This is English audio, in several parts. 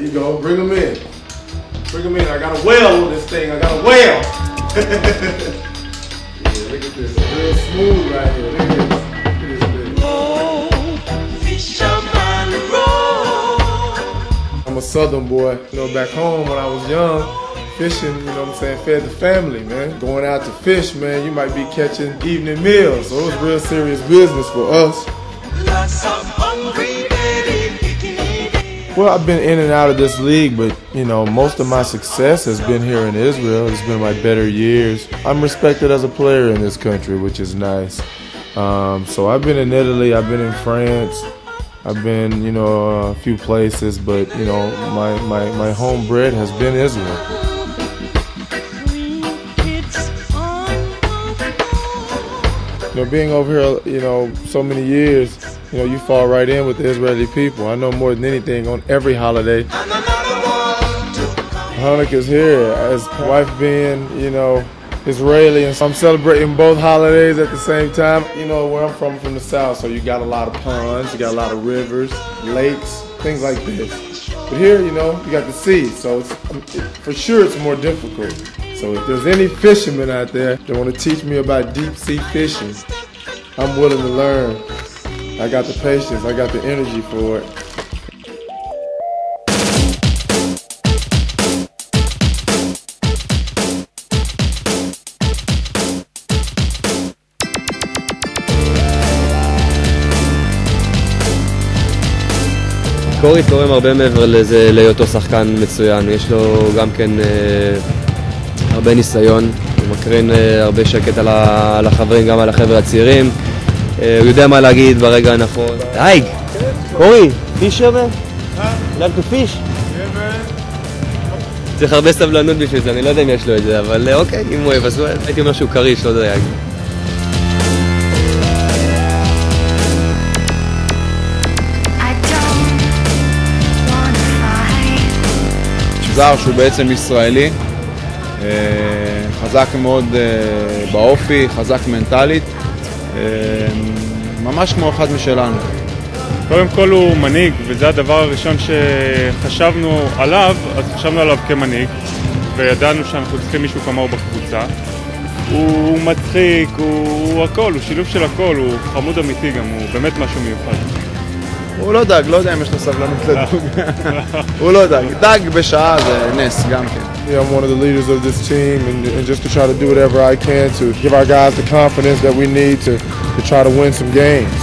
you go. Bring them in. Bring them in. I got a well with this thing. I got a well. Yeah, look at this. It's real smooth right here. Look at this. I'm a southern boy. You know, back home when I was young, fishing, you know what I'm saying, fed the family, man. Going out to fish, man, you might be catching evening meals. So it was real serious business for us. Well, I've been in and out of this league, but, you know, most of my success has been here in Israel. It's been my better years. I'm respected as a player in this country, which is nice. So I've been in Italy, I've been in France, I've been, you know, a few places, but, you know, my homebred has been Israel. You know, being over here, you know, so many years, you know, you fall right in with the Israeli people. I know more than anything on every holiday. Hanukkah's here, as wife being, you know, Israeli, and so I'm celebrating both holidays at the same time. You know, where I'm from the south, so you got a lot of ponds, you got a lot of rivers, lakes, things like this. But here, you know, you got the sea, so for sure it's more difficult. So if there's any fishermen out there that want to teach me about deep sea fishing, I'm willing to learn. I got the patience, I got the energy for it. קורי תורם הרבה מעבר לזה להיותו שחקן מצוין, יש לו גם כן הרבה ניסיון, הוא מקרין הרבה שקט על החברים, גם על החבר'ה הצעירים, הוא יודע מה להגיד ברגע הנכון. היי, קורי, פישר man? like to fish? צריך הרבה סבלנות בשביל זה, אני לא יודע אם יש לו את זה, אבל אוקיי, אם הוא אוהב, אז הייתי אומר שהוא קריש, לא דייג. זר שהוא בעצם ישראלי, חזק מאוד באופי, חזק מנטלית, ממש כמו אחד משלנו. קודם כל הוא מנהיג, וזה הדבר הראשון שחשבנו עליו, אז חשבנו עליו כמנהיג, וידענו שאנחנו צריכים מישהו כמוהו בקבוצה. הוא מצחיק, הוא הכל, הוא שילוב של הכל, הוא חמוד אמיתי גם, הוא באמת משהו מיוחד. הוא לא דג, לא יודע אם יש לו סבלנות לדוג. הוא לא דג, דג בשעה זה נס גם כן. Yeah, I'm one of the leaders of this team, and just to try to do whatever I can to give our guys the confidence that we need to try to win some games.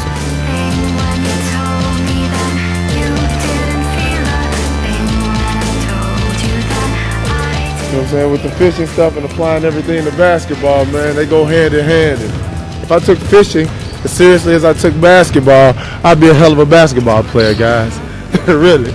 You know what I'm saying? With the fishing stuff and applying everything to basketball, man, they go hand in hand. And if I took fishing as seriously as I took basketball, I'd be a hell of a basketball player, guys. Really.